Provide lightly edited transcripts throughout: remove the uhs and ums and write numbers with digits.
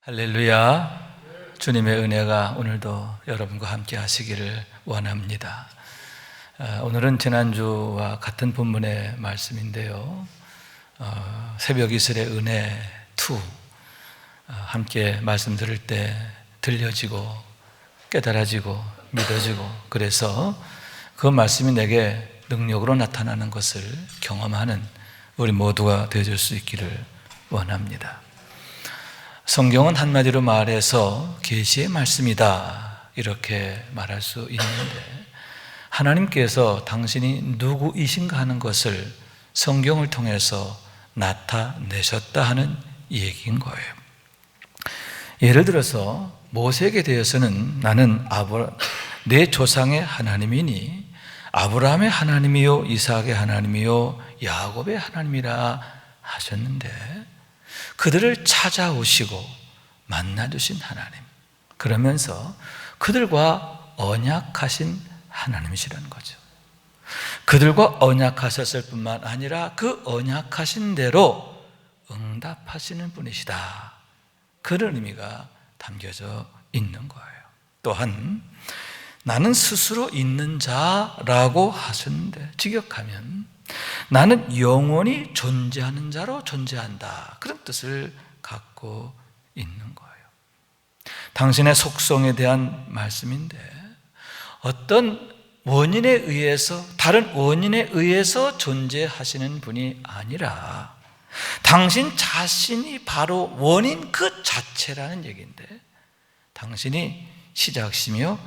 할렐루야. 주님의 은혜가 오늘도 여러분과 함께 하시기를 원합니다. 오늘은 지난주와 같은 본문의 말씀인데요, 새벽 이슬의 은혜 2 함께 말씀 들을 때 들려지고 깨달아지고 믿어지고, 그래서 그 말씀이 내게 능력으로 나타나는 것을 경험하는 우리 모두가 되어줄 수 있기를 원합니다. 성경은 한마디로 말해서 계시의 말씀이다, 이렇게 말할 수 있는데, 하나님께서 당신이 누구이신가 하는 것을 성경을 통해서 나타내셨다 하는 얘기인 거예요. 예를 들어서 모세에게 대해서는 나는 내 조상의 하나님이니 아브라함의 하나님이요 이삭의 하나님이요 야곱의 하나님이라 하셨는데, 그들을 찾아오시고 만나주신 하나님, 그러면서 그들과 언약하신 하나님이시라는 거죠. 그들과 언약하셨을 뿐만 아니라 그 언약하신 대로 응답하시는 분이시다, 그런 의미가 담겨져 있는 거예요. 또한 나는 스스로 있는 자라고 하셨는데, 직역하면 나는 영원히 존재하는 자로 존재한다, 그런 뜻을 갖고 있는 거예요. 당신의 속성에 대한 말씀인데, 어떤 원인에 의해서, 다른 원인에 의해서 존재하시는 분이 아니라 당신 자신이 바로 원인 그 자체라는 얘기인데, 당신이 시작이며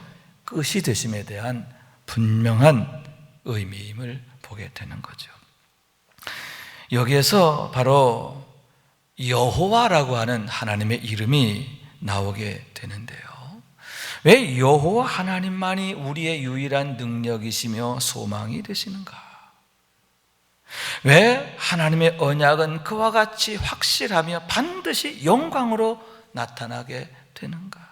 끝이 되심에 대한 분명한 의미임을 보게 되는 거죠. 여기에서 바로 여호와라고 하는 하나님의 이름이 나오게 되는데요, 왜 여호와 하나님만이 우리의 유일한 능력이시며 소망이 되시는가? 왜 하나님의 언약은 그와 같이 확실하며 반드시 영광으로 나타나게 되는가?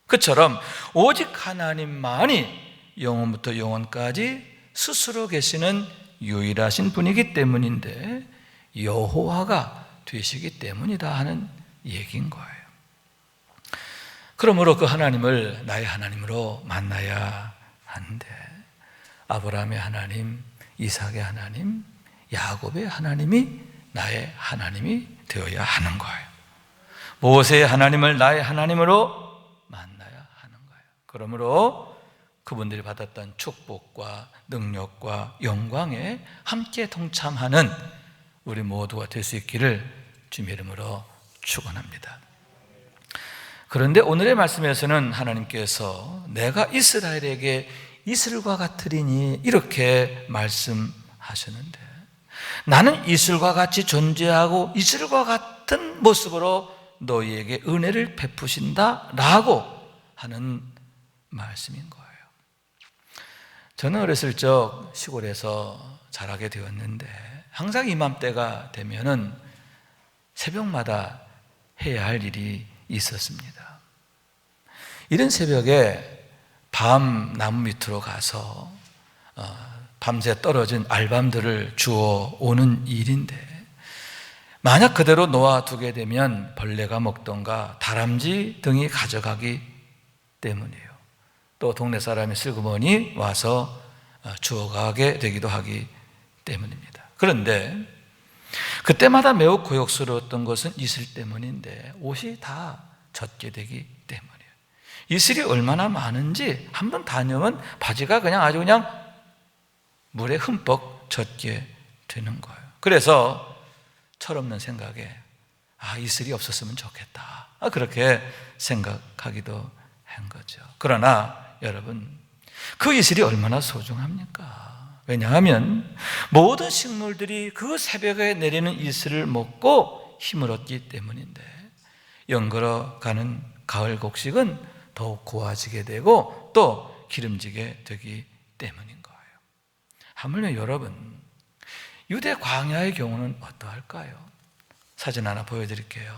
그처럼 오직 하나님만이 영원부터 영원까지 스스로 계시는 유일하신 분이기 때문인데, 여호와가 되시기 때문이다 하는 얘기인 거예요. 그러므로 그 하나님을 나의 하나님으로 만나야 하는데, 아브라함의 하나님, 이삭의 하나님, 야곱의 하나님이 나의 하나님이 되어야 하는 거예요. 모세의 하나님을 나의 하나님으로 만나야 하는 거예요. 그러므로 그분들이 받았던 축복과 능력과 영광에 함께 동참하는 우리 모두가 될 수 있기를 주님의 이름으로 축원합니다. 그런데 오늘의 말씀에서는 하나님께서 내가 이스라엘에게 이슬과 같으리니 이렇게 말씀하셨는데, 나는 이슬과 같이 존재하고 이슬과 같은 모습으로 너희에게 은혜를 베푸신다 라고 하는 말씀인 거예요. 저는 어렸을 적 시골에서 자라게 되었는데, 항상 이맘때가 되면은 새벽마다 해야 할 일이 있었습니다. 이른 새벽에 밤 나무 밑으로 가서 밤새 떨어진 알밤들을 주워 오는 일인데, 만약 그대로 놓아두게 되면 벌레가 먹던가 다람쥐 등이 가져가기 때문이에요. 또 동네 사람이 슬그머니 와서 주워가게 되기도 하기 때문입니다. 그런데 그때마다 매우 고역스러웠던 것은 이슬 때문인데, 옷이 다 젖게 되기 때문이에요. 이슬이 얼마나 많은지 한번 다녀면 바지가 아주 그냥 물에 흠뻑 젖게 되는 거예요. 그래서 철없는 생각에 이슬이 없었으면 좋겠다, 그렇게 생각하기도 한 거죠. 그러나 여러분, 그 이슬이 얼마나 소중합니까? 왜냐하면 모든 식물들이 그 새벽에 내리는 이슬을 먹고 힘을 얻기 때문인데, 연걸어가는 가을 곡식은 더욱 고와지게 되고 또 기름지게 되기 때문인 거예요. 하물며 여러분, 유대 광야의 경우는 어떠할까요? 사진 하나 보여드릴게요.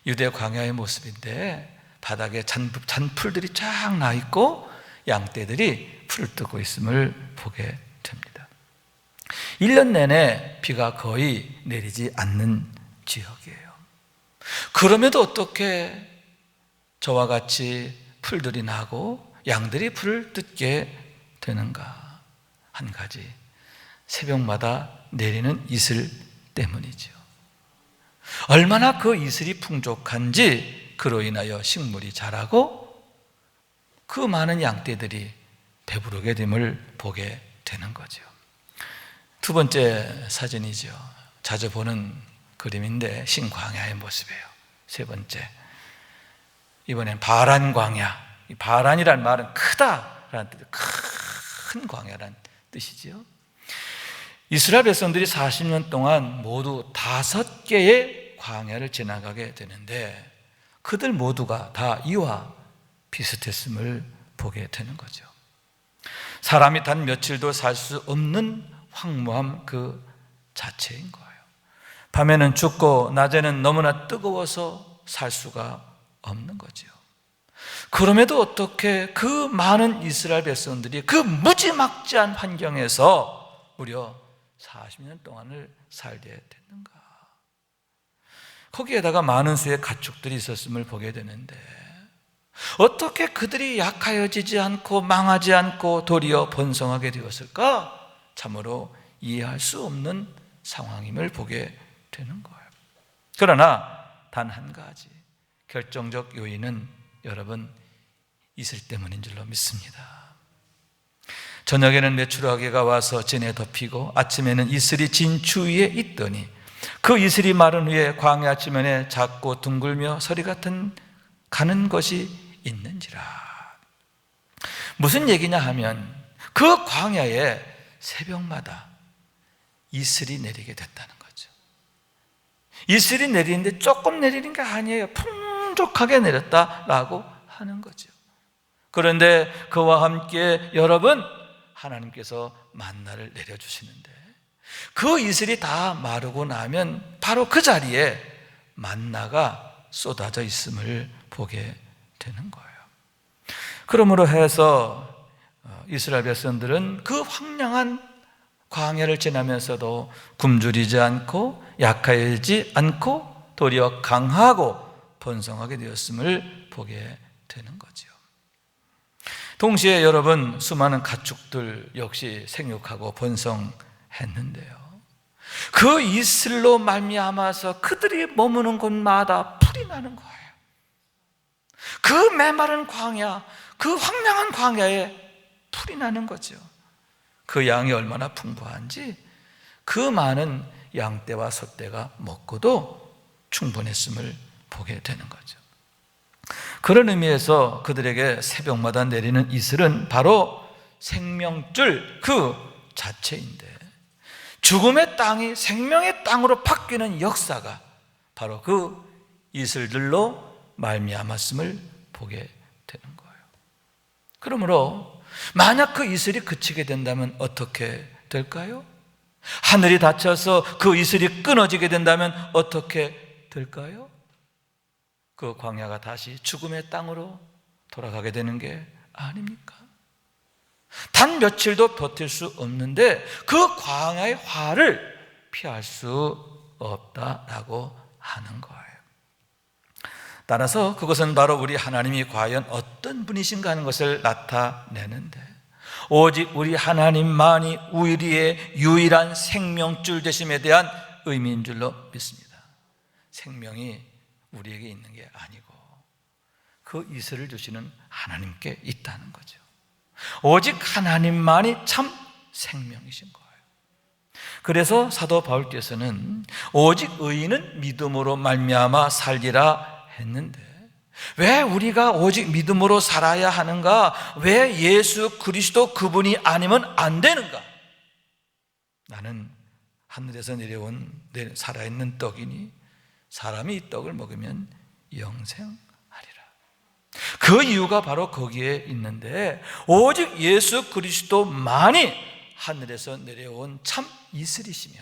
유대 광야의 모습인데, 바닥에 잔풀들이 쫙 나 있고 양떼들이 풀을 뜯고 있음을 보게 됩니다. 1년 내내 비가 거의 내리지 않는 지역이에요. 그럼에도 어떻게 저와 같이 풀들이 나고 양들이 풀을 뜯게 되는가? 한 가지, 새벽마다 내리는 이슬 때문이죠. 얼마나 그 이슬이 풍족한지 그로 인하여 식물이 자라고 그 많은 양떼들이 배부르게 됨을 보게 되는 거죠. 두 번째 사진이죠. 자주 보는 그림인데 신광야의 모습이에요. 세 번째, 이번엔 바란 광야. 이 바란이란 말은 크다라는 뜻, 큰 광야라는 뜻이죠. 이스라엘 백성들이 40년 동안 모두 5개의 광야를 지나가게 되는데 그들 모두가 다 이와 비슷했음을 보게 되는 거죠. 사람이 단 며칠도 살 수 없는 황무함 그 자체인 거예요. 밤에는 춥고 낮에는 너무나 뜨거워서 살 수가 없는 거죠. 그럼에도 어떻게 그 많은 이스라엘 백성들이 그 무지막지한 환경에서 무려 40년 동안을 살게 됐는가? 거기에다가 많은 수의 가축들이 있었음을 보게 되는데 어떻게 그들이 약하여지지 않고 망하지 않고 도리어 번성하게 되었을까? 참으로 이해할 수 없는 상황임을 보게 되는 거예요. 그러나 단 한 가지 결정적 요인은 여러분 이슬 때문인 줄로 믿습니다. 저녁에는 메추라기가 와서 진에 덮이고 아침에는 이슬이 진 주위에 있더니 그 이슬이 마른 후에 광야 지면에 작고 둥글며 서리 같은 가는 것이 있는지라. 무슨 얘기냐 하면 그 광야에 새벽마다 이슬이 내리게 됐다는 거죠. 이슬이 내리는데 조금 내리는 게 아니에요. 풍족하게 내렸다라고 하는 거죠. 그런데 그와 함께 여러분, 하나님께서 만나를 내려주시는데 그 이슬이 다 마르고 나면 바로 그 자리에 만나가 쏟아져 있음을 보게 되는 거예요. 그러므로 해서 이스라엘 백성들은 그 황량한 광야를 지나면서도 굶주리지 않고 약하지 않고 도리어 강하고 번성하게 되었음을 보게 되는 거죠. 동시에 여러분, 수많은 가축들 역시 생육하고 번성했는데요, 그 이슬로 말미암아서 그들이 머무는 곳마다 풀이 나는 거예요. 그 메마른 광야, 그 황량한 광야에 풀이 나는 거죠. 그 양이 얼마나 풍부한지 그 많은 양떼와 소떼가 먹고도 충분했음을 보게 되는 거죠. 그런 의미에서 그들에게 새벽마다 내리는 이슬은 바로 생명줄 그 자체인데, 죽음의 땅이 생명의 땅으로 바뀌는 역사가 바로 그 이슬들로 말미암았음을 보게 되는 거예요. 그러므로 만약 그 이슬이 그치게 된다면 어떻게 될까요? 하늘이 닫혀서 그 이슬이 끊어지게 된다면 어떻게 될까요? 그 광야가 다시 죽음의 땅으로 돌아가게 되는 게 아닙니까? 단 며칠도 버틸 수 없는데 그 광야의 화를 피할 수 없다라고 하는 거예요. 따라서 그것은 바로 우리 하나님이 과연 어떤 분이신가 하는 것을 나타내는데, 오직 우리 하나님만이 우리의 유일한 생명줄 되심에 대한 의미인 줄로 믿습니다. 생명이 우리에게 있는 게 아니고 그 이슬을 주시는 하나님께 있다는 거죠. 오직 하나님만이 참 생명이신 거예요. 그래서 사도 바울께서는 오직 의인은 믿음으로 말미암아 살리라 했는데, 왜 우리가 오직 믿음으로 살아야 하는가? 왜 예수 그리스도 그분이 아니면 안 되는가? 나는 하늘에서 내려온 살아있는 떡이니 사람이 이 떡을 먹으면 영생하리라. 그 이유가 바로 거기에 있는데, 오직 예수 그리스도만이 하늘에서 내려온 참 이슬이시며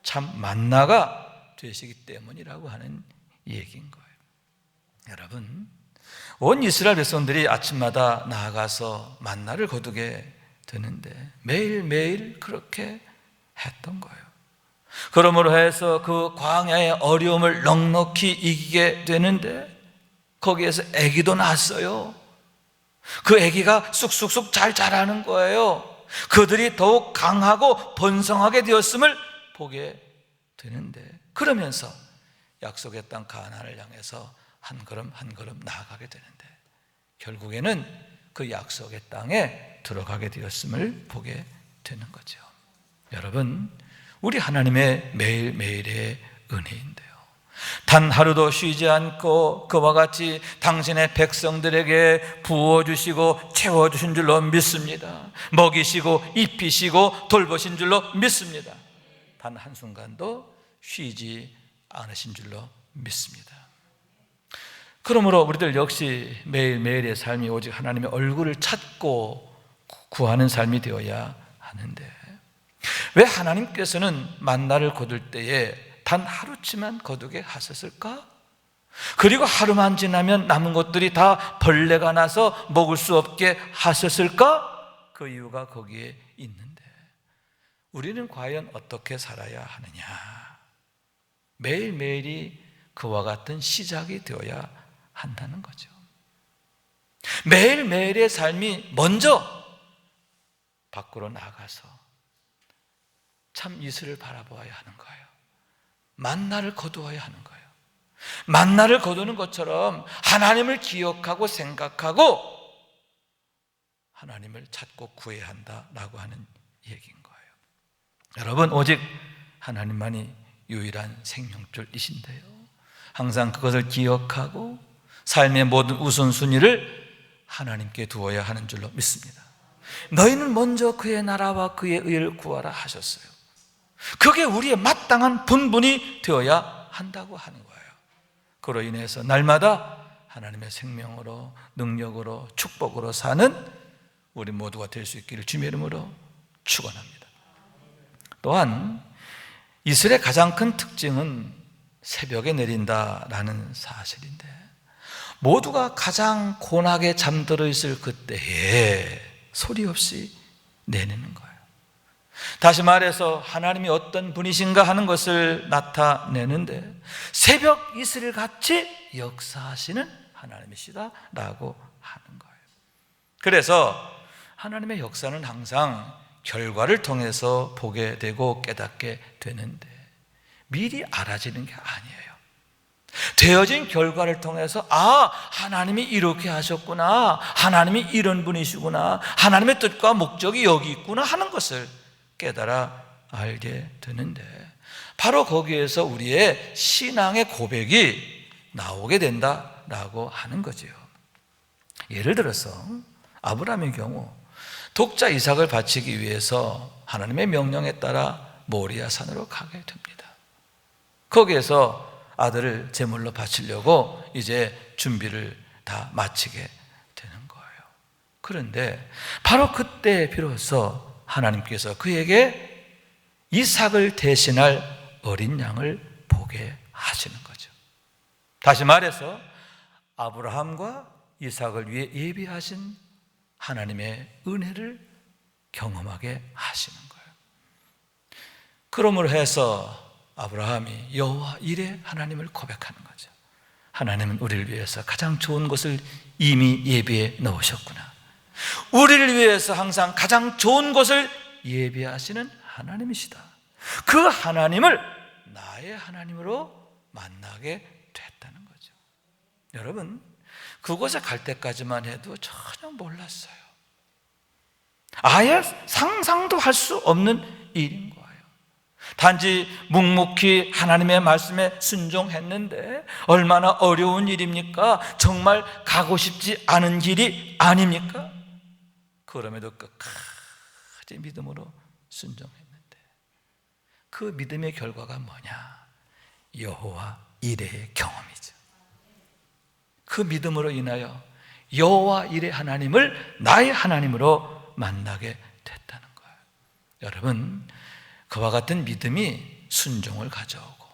참 만나가 되시기 때문이라고 하는 얘기인 거예요. 여러분, 온 이스라엘 백성들이 아침마다 나아가서 만나를 거두게 되는데 매일매일 그렇게 했던 거예요. 그러므로 해서 그 광야의 어려움을 넉넉히 이기게 되는데 거기에서 아기도 낳았어요. 그 아기가 쑥쑥쑥 잘 자라는 거예요. 그들이 더욱 강하고 번성하게 되었음을 보게 되는데, 그러면서 약속의 땅 가나안을 향해서 한 걸음 한 걸음 나아가게 되는데 결국에는 그 약속의 땅에 들어가게 되었음을 보게 되는 거죠. 여러분, 우리 하나님의 매일매일의 은혜인데요, 단 하루도 쉬지 않고 그와 같이 당신의 백성들에게 부어주시고 채워주신 줄로 믿습니다. 먹이시고 입히시고 돌보신 줄로 믿습니다. 단 한순간도 쉬지 않으신 줄로 믿습니다. 그러므로 우리들 역시 매일매일의 삶이 오직 하나님의 얼굴을 찾고 구하는 삶이 되어야 하는데, 왜 하나님께서는 만나를 거둘 때에 단 하루치만 거두게 하셨을까? 그리고 하루만 지나면 남은 것들이 다 벌레가 나서 먹을 수 없게 하셨을까? 그 이유가 거기에 있는데, 우리는 과연 어떻게 살아야 하느냐? 매일매일이 그와 같은 시작이 되어야 한다는 거죠. 매일매일의 삶이 먼저 밖으로 나가서 참 이슬을 바라보아야 하는 거예요. 만나를 거두어야 하는 거예요. 만나를 거두는 것처럼 하나님을 기억하고 생각하고 하나님을 찾고 구해야 한다라고 하는 얘기인 거예요. 여러분, 오직 하나님만이 유일한 생명줄이신데요, 항상 그것을 기억하고 삶의 모든 우선순위를 하나님께 두어야 하는 줄로 믿습니다. 너희는 먼저 그의 나라와 그의 의를 구하라 하셨어요. 그게 우리의 마땅한 본분이 되어야 한다고 하는 거예요. 그로 인해서 날마다 하나님의 생명으로, 능력으로, 축복으로 사는 우리 모두가 될 수 있기를 주님의 이름으로 축원합니다. 또한 이슬의 가장 큰 특징은 새벽에 내린다라는 사실인데, 모두가 가장 곤하게 잠들어 있을 그때에 소리 없이 내리는 거예요. 다시 말해서 하나님이 어떤 분이신가 하는 것을 나타내는데, 새벽 이슬 같이 역사하시는 하나님이시다라고 하는 거예요. 그래서 하나님의 역사는 항상 결과를 통해서 보게 되고 깨닫게 되는데 미리 알아지는 게 아니에요. 되어진 결과를 통해서 하나님이 이렇게 하셨구나, 하나님이 이런 분이시구나, 하나님의 뜻과 목적이 여기 있구나 하는 것을 깨달아 알게 되는데, 바로 거기에서 우리의 신앙의 고백이 나오게 된다라고 하는 거죠. 예를 들어서 아브라함의 경우 독자 이삭을 바치기 위해서 하나님의 명령에 따라 모리아 산으로 가게 됩니다. 거기에서 아들을 제물로 바치려고 이제 준비를 다 마치게 되는 거예요. 그런데 바로 그때 비로소 하나님께서 그에게 이삭을 대신할 어린 양을 보게 하시는 거죠. 다시 말해서 아브라함과 이삭을 위해 예비하신 하나님의 은혜를 경험하게 하시는 거예요. 그러므로 해서 아브라함이 여호와 이레 하나님을 고백하는 거죠. 하나님은 우리를 위해서 가장 좋은 것을 이미 예비해 놓으셨구나. 우리를 위해서 항상 가장 좋은 것을 예비하시는 하나님이시다. 그 하나님을 나의 하나님으로 만나게 됐다는 거죠. 여러분, 그곳에 갈 때까지만 해도 전혀 몰랐어요. 아예 상상도 할 수 없는 일인 거예요. 단지 묵묵히 하나님의 말씀에 순종했는데 얼마나 어려운 일입니까? 정말 가고 싶지 않은 길이 아닙니까? 그럼에도 끝까지 믿음으로 순종했는데 그 믿음의 결과가 뭐냐? 여호와 이레의 경험이죠. 그 믿음으로 인하여 여호와 이레 하나님을 나의 하나님으로 만나게 됐다는 거예요. 여러분, 그와 같은 믿음이 순종을 가져오고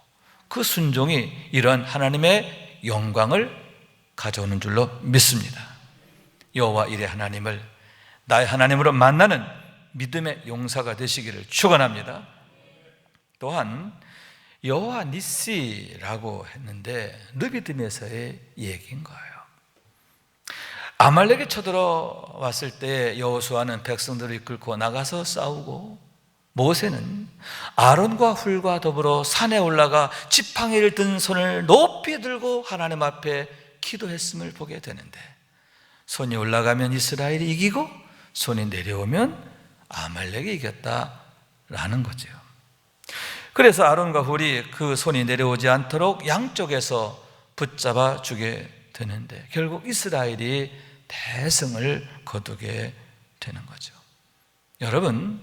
그 순종이 이러한 하나님의 영광을 가져오는 줄로 믿습니다. 여호와 이레 하나님을 나의 하나님으로 만나는 믿음의 용사가 되시기를 축원합니다. 또한 여호와 니시라고 했는데 르비딤에서의 얘기인 거예요. 아말렉이 쳐들어왔을 때 여호수아는 백성들을 이끌고 나가서 싸우고, 모세는 아론과 훌과 더불어 산에 올라가 지팡이를 든 손을 높이 들고 하나님 앞에 기도했음을 보게 되는데, 손이 올라가면 이스라엘이 이기고 손이 내려오면 아말렉이 이겼다라는 거죠. 그래서 아론과 훌이 그 손이 내려오지 않도록 양쪽에서 붙잡아 주게 되는데, 결국 이스라엘이 대승을 거두게 되는 거죠. 여러분,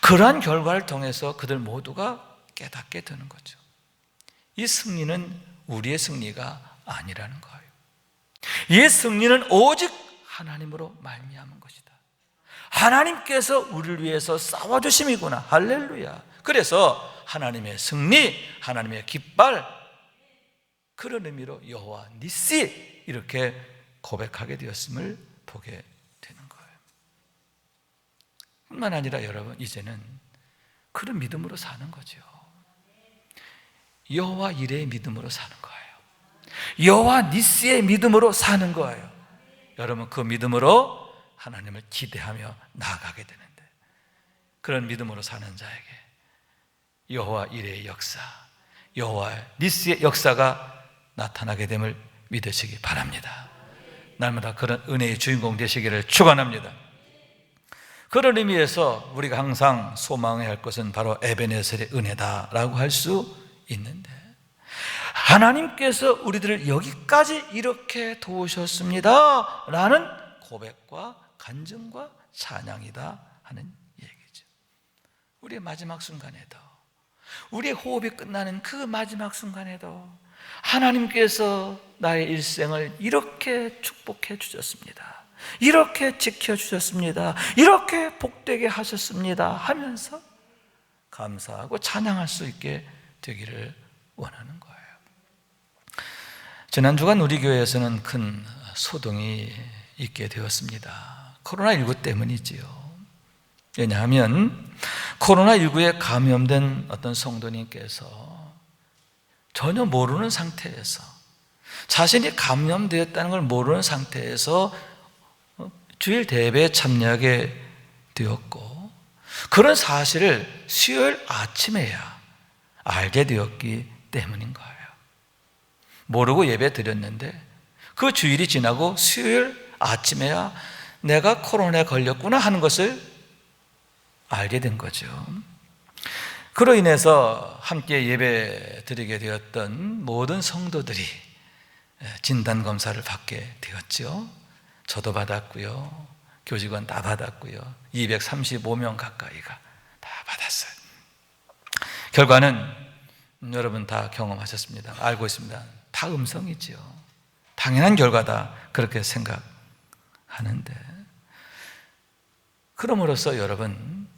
그러한 결과를 통해서 그들 모두가 깨닫게 되는 거죠. 이 승리는 우리의 승리가 아니라는 거예요. 이 승리는 오직 하나님으로 말미암은 것이다. 하나님께서 우리를 위해서 싸워주심이구나. 할렐루야. 그래서 하나님의 승리, 하나님의 깃발, 그런 의미로 여호와 니시 이렇게 고백하게 되었음을 보게 되는 거예요. 뿐만 아니라 여러분, 이제는 그런 믿음으로 사는 거죠. 여호와 이레의 믿음으로 사는 거예요. 여호와 니시의 믿음으로 사는 거예요. 여러분, 그 믿음으로 하나님을 기대하며 나아가게 되는데, 그런 믿음으로 사는 자에게 여호와 이레의 역사, 여호와 니시의 역사가 나타나게 됨을 믿으시기 바랍니다. 날마다 그런 은혜의 주인공 되시기를 축원합니다. 그런 의미에서 우리가 항상 소망해야 할 것은 바로 에베네셀의 은혜다라고 할 수 있는데, 하나님께서 우리들을 여기까지 이렇게 도우셨습니다 라는 고백과 간증과 찬양이다 하는 얘기죠. 우리의 마지막 순간에도, 우리의 호흡이 끝나는 그 마지막 순간에도 하나님께서 나의 일생을 이렇게 축복해 주셨습니다, 이렇게 지켜주셨습니다, 이렇게 복되게 하셨습니다 하면서 감사하고 찬양할 수 있게 되기를 원하는 거예요. 지난 주간 우리 교회에서는 큰 소동이 있게 되었습니다. 코로나19 때문이지요. 왜냐하면 코로나19에 감염된 어떤 성도님께서 전혀 모르는 상태에서, 자신이 감염되었다는 걸 모르는 상태에서 주일 대회에 참여하게 되었고, 그런 사실을 수요일 아침에야 알게 되었기 때문인 거예요. 모르고 예배 드렸는데 그 주일이 지나고 수요일 아침에야 내가 코로나에 걸렸구나 하는 것을 알게 된 거죠. 그로 인해서 함께 예배 드리게 되었던 모든 성도들이 진단검사를 받게 되었죠. 저도 받았고요, 교직원 다 받았고요, 235명 가까이가 다 받았어요. 결과는 여러분 다 경험하셨습니다. 알고 있습니다. 다 음성이지요. 당연한 결과다, 그렇게 생각하는데, 그럼으로써 여러분,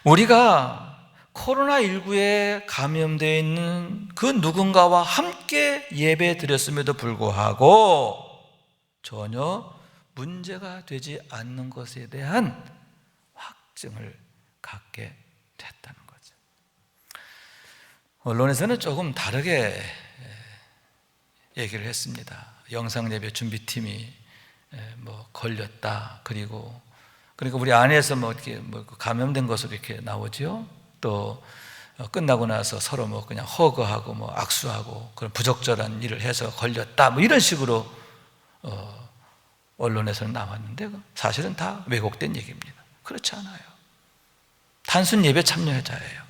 우리가 코로나19에 감염되어 있는 그 누군가와 함께 예배 드렸음에도 불구하고 전혀 문제가 되지 않는 것에 대한 확증을 갖게 됐다는 거죠. 언론에서는 조금 다르게 얘기를 했습니다. 영상예배 준비팀이 걸렸다, 그리고 그러니까 우리 안에서 이렇게 감염된 것으로 이렇게 나오죠. 또 끝나고 나서 서로 그냥 허그하고 악수하고 그런 부적절한 일을 해서 걸렸다, 이런 식으로 언론에서는 나왔는데, 사실은 다 왜곡된 얘기입니다. 그렇지 않아요. 단순 예배 참여자예요.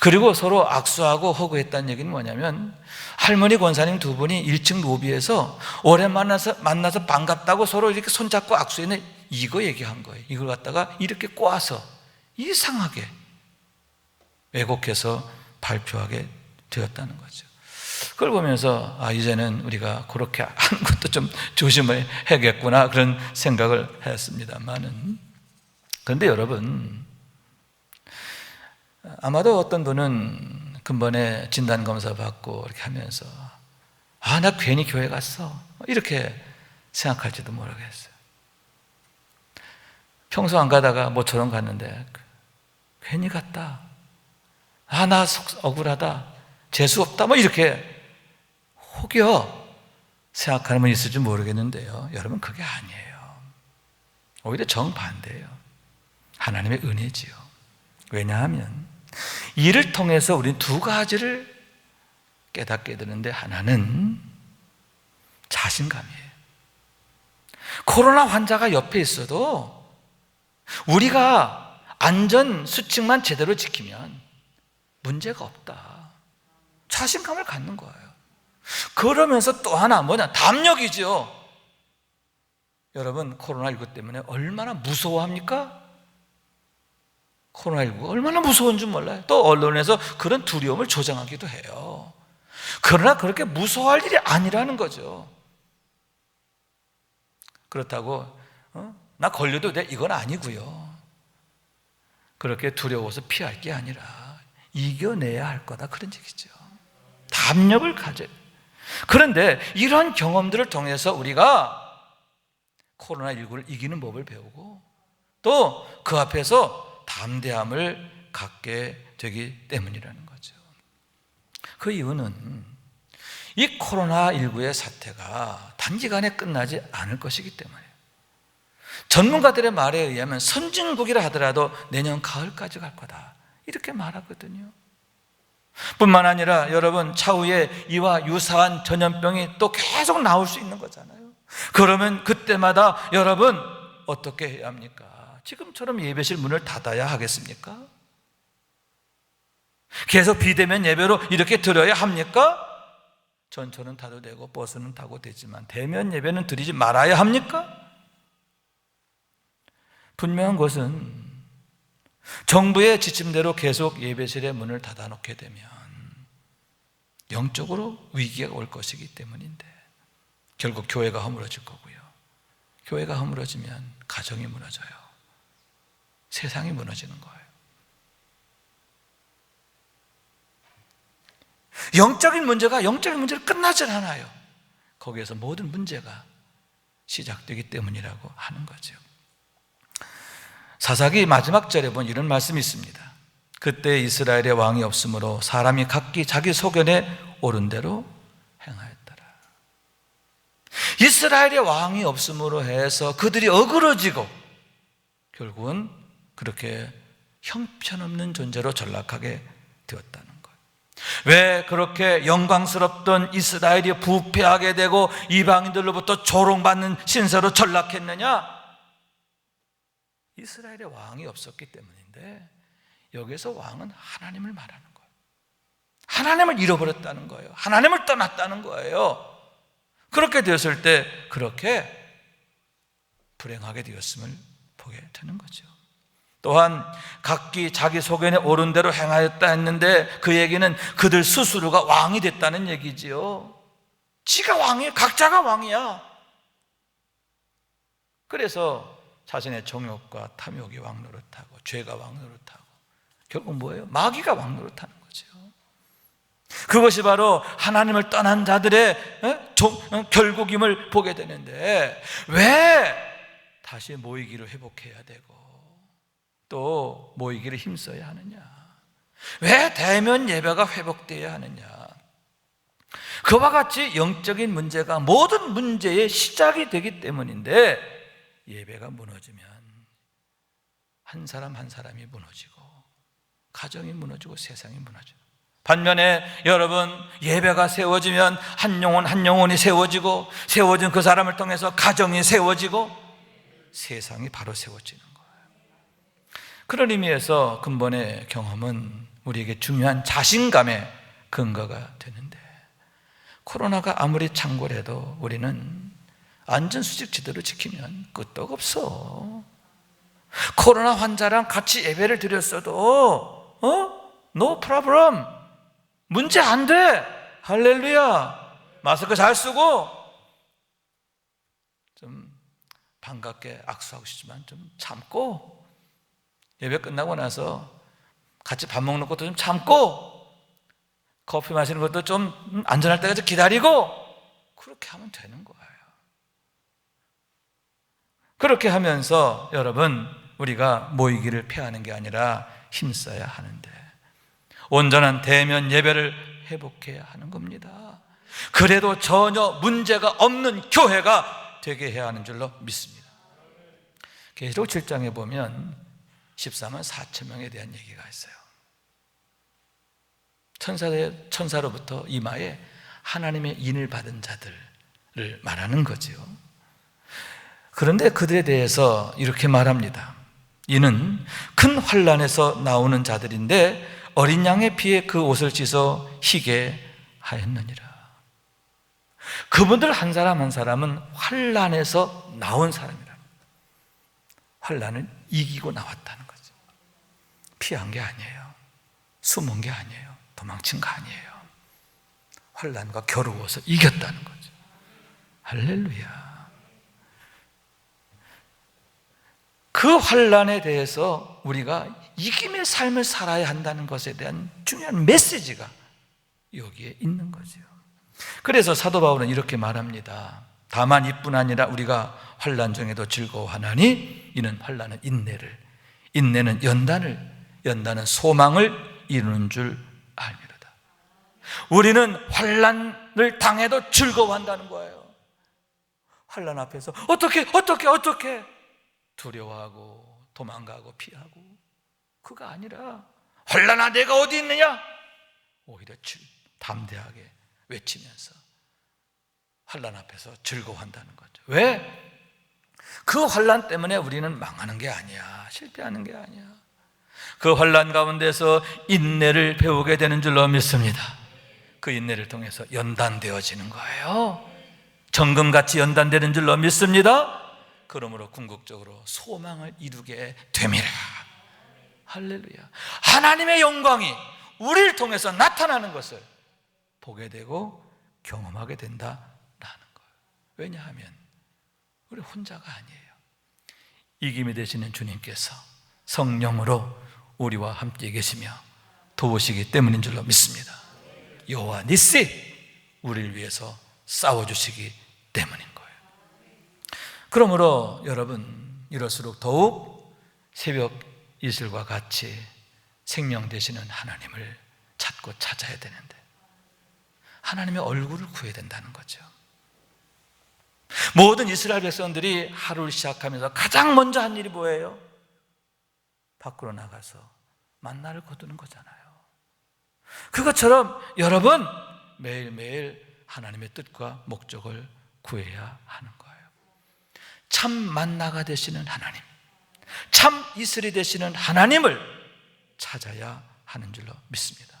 그리고 서로 악수하고 허구했다는 얘기는 뭐냐면, 할머니 권사님 두 분이 1층 로비에서 오래 만나서 반갑다고 서로 이렇게 손잡고 악수했는데, 이거 얘기한 거예요. 이걸 갖다가 이렇게 꼬아서 이상하게 왜곡해서 발표하게 되었다는 거죠. 그걸 보면서 이제는 우리가 그렇게 하는 것도 좀 조심해야겠구나, 그런 생각을 했습니다만은, 그런데 여러분, 아마도 어떤 분은 근본에 진단검사 받고 이렇게 하면서 나 괜히 교회 갔어, 이렇게 생각할지도 모르겠어요. 평소 안 가다가 모처럼 갔는데 괜히 갔다, 나 억울하다, 재수없다, 뭐 이렇게 혹여 생각하는 분 있을지 모르겠는데요, 여러분, 그게 아니에요. 오히려 정반대예요. 하나님의 은혜지요. 왜냐하면 이를 통해서 우리는 두 가지를 깨닫게 되는데, 하나는 자신감이에요. 코로나 환자가 옆에 있어도 우리가 안전 수칙만 제대로 지키면 문제가 없다, 자신감을 갖는 거예요. 그러면서 또 하나 뭐냐? 담력이죠. 여러분, 코로나19 때문에 얼마나 무서워합니까? 코로나19가 얼마나 무서운 줄 몰라요. 또 언론에서 그런 두려움을 조장하기도 해요. 그러나 그렇게 무서워할 일이 아니라는 거죠. 그렇다고 나 걸려도 돼, 이건 아니고요. 그렇게 두려워서 피할 게 아니라 이겨내야 할 거다, 그런 얘기죠. 담력을 가져요. 그런데 이런 경험들을 통해서 우리가 코로나19를 이기는 법을 배우고 또 그 앞에서 담대함을 갖게 되기 때문이라는 거죠. 그 이유는 이 코로나19의 사태가 단기간에 끝나지 않을 것이기 때문이에요. 전문가들의 말에 의하면 선진국이라 하더라도 내년 가을까지 갈 거다, 이렇게 말하거든요. 뿐만 아니라 여러분, 차후에 이와 유사한 전염병이 또 계속 나올 수 있는 거잖아요. 그러면 그때마다 여러분 어떻게 해야 합니까? 지금처럼 예배실 문을 닫아야 하겠습니까? 계속 비대면 예배로 이렇게 드려야 합니까? 전철은 타도 되고 버스는 타고 되지만 대면 예배는 드리지 말아야 합니까? 분명한 것은 정부의 지침대로 계속 예배실의 문을 닫아놓게 되면 영적으로 위기가 올 것이기 때문인데, 결국 교회가 허물어질 거고요. 교회가 허물어지면 가정이 무너져요. 세상이 무너지는 거예요. 영적인 문제를 끝나질 않아요. 거기에서 모든 문제가 시작되기 때문이라고 하는 거죠. 사사기 마지막 절에 보면 이런 말씀이 있습니다. 그때 이스라엘의 왕이 없으므로 사람이 각기 자기 소견에 옳은 대로 행하였더라. 이스라엘의 왕이 없음으로 해서 그들이 어그러지고 결국은 그렇게 형편없는 존재로 전락하게 되었다는 거예요. 왜 그렇게 영광스럽던 이스라엘이 부패하게 되고 이방인들로부터 조롱받는 신세로 전락했느냐? 이스라엘의 왕이 없었기 때문인데, 여기서 왕은 하나님을 말하는 거예요. 하나님을 잃어버렸다는 거예요. 하나님을 떠났다는 거예요. 그렇게 되었을 때 그렇게 불행하게 되었음을 보게 되는 거죠. 또한 각기 자기 소견에 옳은 대로 행하였다 했는데, 그 얘기는 그들 스스로가 왕이 됐다는 얘기지요. 지가 왕이에요. 각자가 왕이야. 그래서 자신의 정욕과 탐욕이 왕노릇하고 죄가 왕노릇하고 결국 뭐예요? 마귀가 왕노릇하는 거죠. 그것이 바로 하나님을 떠난 자들의 결국임을 보게 되는데, 왜 다시 모이기를 회복해야 되고 또 모이기를 힘써야 하느냐? 왜 대면 예배가 회복되어야 하느냐? 그와 같이 영적인 문제가 모든 문제의 시작이 되기 때문인데, 예배가 무너지면 한 사람 한 사람이 무너지고 가정이 무너지고 세상이 무너지고, 반면에 여러분, 예배가 세워지면 한 영혼 한 영혼이 세워지고, 세워진 그 사람을 통해서 가정이 세워지고 세상이 바로 세워지는 거예요. 그런 의미에서 근본의 경험은 우리에게 중요한 자신감의 근거가 되는데, 코로나가 아무리 창궐해도 우리는 안전수칙 제대로 지키면 끄떡 없어. 코로나 환자랑 같이 예배를 드렸어도 no problem, 문제 안 돼. 할렐루야. 마스크 잘 쓰고 좀 반갑게 악수하고 싶지만 좀 참고, 예배 끝나고 나서 같이 밥 먹는 것도 좀 참고, 커피 마시는 것도 좀 안전할 때까지 기다리고, 그렇게 하면 되는 거예요. 그렇게 하면서 여러분, 우리가 모이기를 피하는 게 아니라 힘써야 하는데, 온전한 대면 예배를 회복해야 하는 겁니다. 그래도 전혀 문제가 없는 교회가 되게 해야 하는 줄로 믿습니다. 계시록 7장에 보면 14만 4천 명에 대한 얘기가 있어요. 천사로부터 이마에 하나님의 인을 받은 자들을 말하는 거죠. 그런데 그들에 대해서 이렇게 말합니다. 이는 큰 환난에서 나오는 자들인데 어린 양의 피에 그 옷을 씻어 희게 하였느니라. 그분들 한 사람 한 사람은 환난에서 나온 사람이라. 환난을 이기고 나왔다는 거죠. 피한 게 아니에요. 숨은 게 아니에요. 도망친 거 아니에요. 환난과 겨루어서 이겼다는 거죠. 할렐루야. 그 환난에 대해서 우리가 이김의 삶을 살아야 한다는 것에 대한 중요한 메시지가 여기에 있는 거죠. 그래서 사도 바울은 이렇게 말합니다. 다만 이뿐 아니라 우리가 환난 중에도 즐거워하나니 이는 환난은 인내를, 인내는 연단은 소망을 이루는 줄 알미로다. 우리는 환난을 당해도 즐거워한다는 거예요. 환난 앞에서 어떻게 두려워하고 도망가고 피하고, 그가 아니라 환난아 내가 어디 있느냐, 오히려 담대하게 외치면서 환난 앞에서 즐거워한다는 거죠. 왜? 그 환난 때문에 우리는 망하는 게 아니야, 실패하는 게 아니야. 그 환난 가운데서 인내를 배우게 되는 줄로 믿습니다. 그 인내를 통해서 연단되어지는 거예요. 정금같이 연단되는 줄로 믿습니다. 그러므로 궁극적으로 소망을 이루게 됨이라. 할렐루야. 하나님의 영광이 우리를 통해서 나타나는 것을 보게 되고 경험하게 된다라는 거예요. 왜냐하면 우리 혼자가 아니에요. 이김이 되시는 주님께서 성령으로 우리와 함께 계시며 도우시기 때문인 줄로 믿습니다. 여호와 니시, 우리를 위해서 싸워주시기 때문인 거예요. 그러므로 여러분, 이럴수록 더욱 새벽 이슬과 같이 생명 되시는 하나님을 찾고 찾아야 되는데, 하나님의 얼굴을 구해야 된다는 거죠. 모든 이스라엘 백성들이 하루를 시작하면서 가장 먼저 한 일이 뭐예요? 밖으로 나가서 만나를 거두는 거잖아요. 그것처럼 여러분, 매일매일 하나님의 뜻과 목적을 구해야 하는 거예요. 참 만나가 되시는 하나님, 참 이슬이 되시는 하나님을 찾아야 하는 줄로 믿습니다.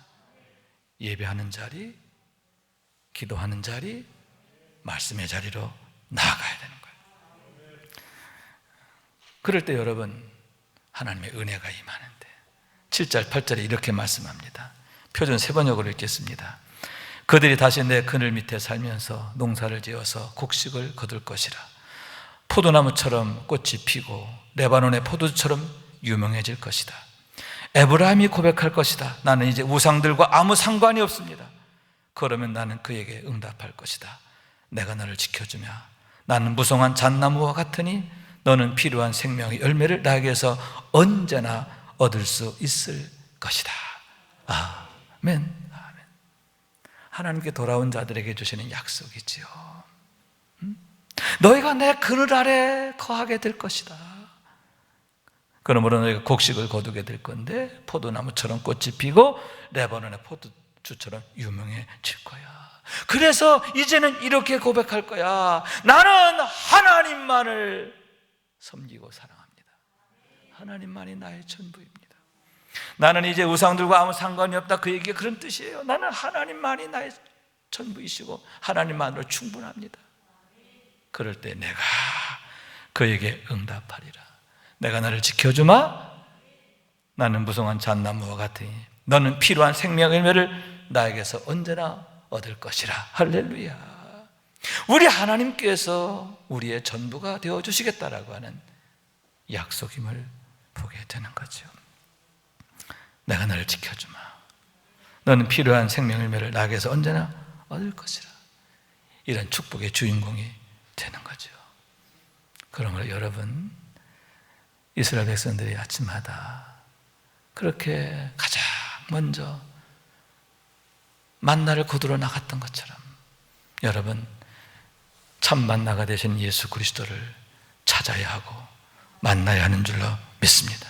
예배하는 자리, 기도하는 자리, 말씀의 자리로 나아가야 되는 거예요. 그럴 때 여러분, 하나님의 은혜가 임하는데 7절 8절에 이렇게 말씀합니다. 표준 세번역으로 읽겠습니다. 그들이 다시 내 그늘 밑에 살면서 농사를 지어서 곡식을 거둘 것이라. 포도나무처럼 꽃이 피고 레바논의 포도주처럼 유명해질 것이다. 에브라임이 고백할 것이다. 나는 이제 우상들과 아무 상관이 없습니다. 그러면 나는 그에게 응답할 것이다. 내가 너를 지켜주며 나는 무성한 잣나무와 같으니 너는 필요한 생명의 열매를 나에게서 언제나 얻을 수 있을 것이다. 아멘. 아멘. 하나님께 돌아온 자들에게 주시는 약속이지요. 너희가 내 그늘 아래 거하게 될 것이다. 그러므로 너희가 곡식을 거두게 될 건데 포도나무처럼 꽃이 피고 레바논의 포도주처럼 유명해질 거야. 그래서 이제는 이렇게 고백할 거야. 나는 하나님만을 섬기고 사랑합니다. 하나님만이 나의 전부입니다. 나는 이제 우상들과 아무 상관이 없다. 그 얘기가 그런 뜻이에요. 나는 하나님만이 나의 전부이시고 하나님만으로 충분합니다. 그럴 때 내가 그에게 응답하리라. 내가 너를 지켜주마. 나는 무성한 잣나무와 같으니 너는 필요한 생명의 열매를 나에게서 언제나 얻을 것이라. 할렐루야. 우리 하나님께서 우리의 전부가 되어주시겠다라고 하는 약속임을 보게 되는 거죠. 내가 너를 지켜주마. 너는 필요한 생명의 열매를 나에게서 언제나 얻을 것이라. 이런 축복의 주인공이 되는 거죠. 그러므로 여러분, 이스라엘 백성들이 아침마다 그렇게 가장 먼저 만나를 거두러 나갔던 것처럼 여러분, 참 만나가 되신 예수 그리스도를 찾아야 하고 만나야 하는 줄로 믿습니다.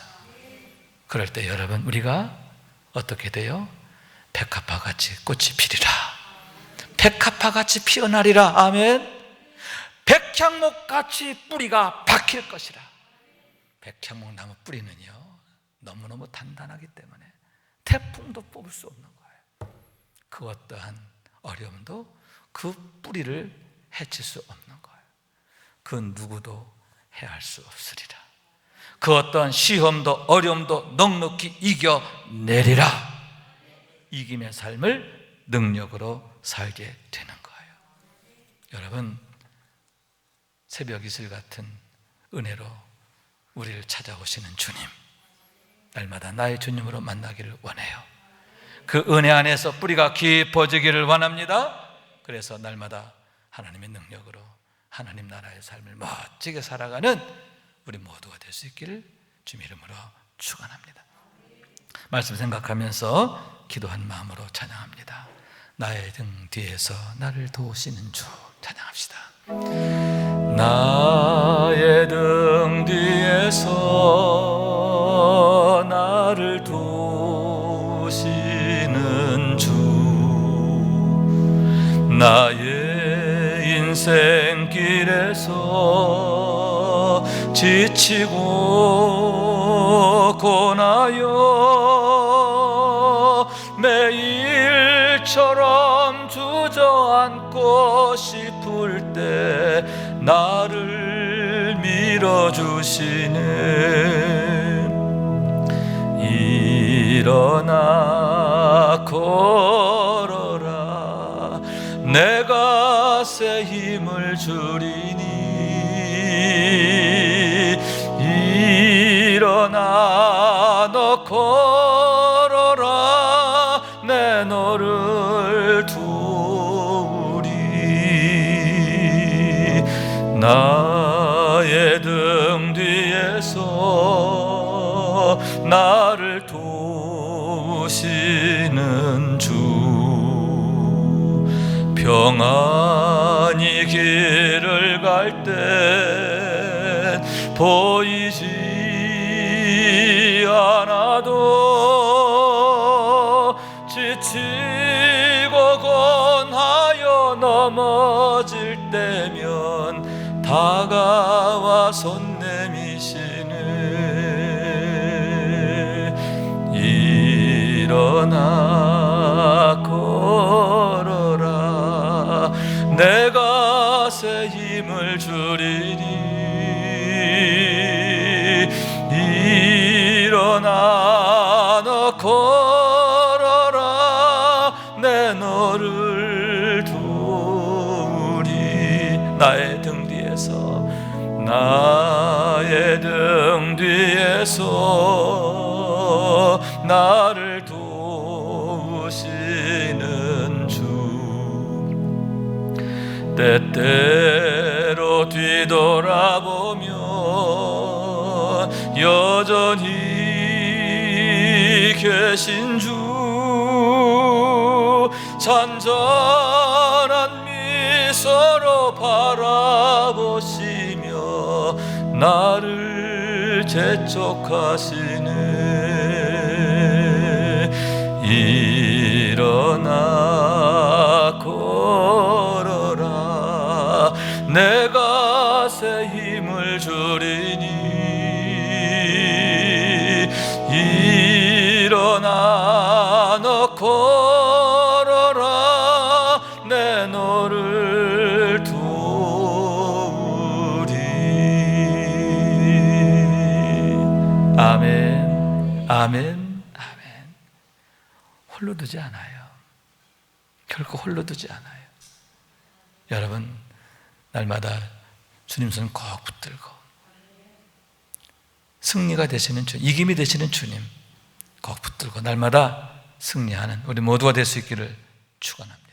그럴 때 여러분, 우리가 어떻게 돼요? 백합화같이 꽃이 피리라. 백합화같이 피어나리라. 아멘. 백향목같이 뿌리가 박힐 것이라. 백향목 나무 뿌리는요, 너무너무 단단하기 때문에 태풍도 뽑을 수 없는 거예요. 그 어떠한 어려움도 그 뿌리를 해칠 수 없는 거예요. 그 누구도 해할 수 없으리라. 그 어떠한 시험도 어려움도 넉넉히 이겨내리라. 이김의 삶을 능력으로 살게 되는 거예요. 여러분, 새벽 이슬 같은 은혜로 우리를 찾아오시는 주님, 날마다 나의 주님으로 만나기를 원해요. 그 은혜 안에서 뿌리가 깊어지기를 원합니다. 그래서 날마다 하나님의 능력으로 하나님 나라의 삶을 멋지게 살아가는 우리 모두가 될 수 있기를 주님 이름으로 축원합니다. 말씀 생각하면서 기도한 마음으로 찬양합니다. 나의 등 뒤에서 나를 도우시는 주 찬양합시다. 나의 등 뒤에서 나를 도우시는 주, 나의 인생길에서 지치고 고나여 매일처럼 주저앉고 싶을 때 나를 밀어주시는, 일어나 걸어라 내가 새 힘을 주리니, 일어나 너 걸어라 내 너를 도우리. 나의 등 뒤에서 나를 도우시는 주, 평안히 길을 갈 때 보이지 않아도 지치고 권하여 넘어질 때면 다가와 손 내미시는, 일어나 걸어라 내가 새 힘을 주리니, 일어나 너 걸어라 내 너를 도우리. 나의 등 뒤에서, 나의 등 뒤에서 나를 도우시는 주, 때때로 뒤돌아보면 여전히 계신 주, 잔잔한 미소로 바라보시며 나를 재촉하시네, 일어나 걸어라 내가 새 힘을 주리니, 일어나 너 걸어라 내 너를 도우리. 아멘, 아멘, 아멘. 홀로 두지 않아요. 결코 홀로 두지 않아요. 여러분, 날마다 주님 손 꼭 붙들고 승리가 되시는 주님, 이김이 되시는 주님 꼭 붙들고 날마다 승리하는 우리 모두가 될 수 있기를 축원합니다.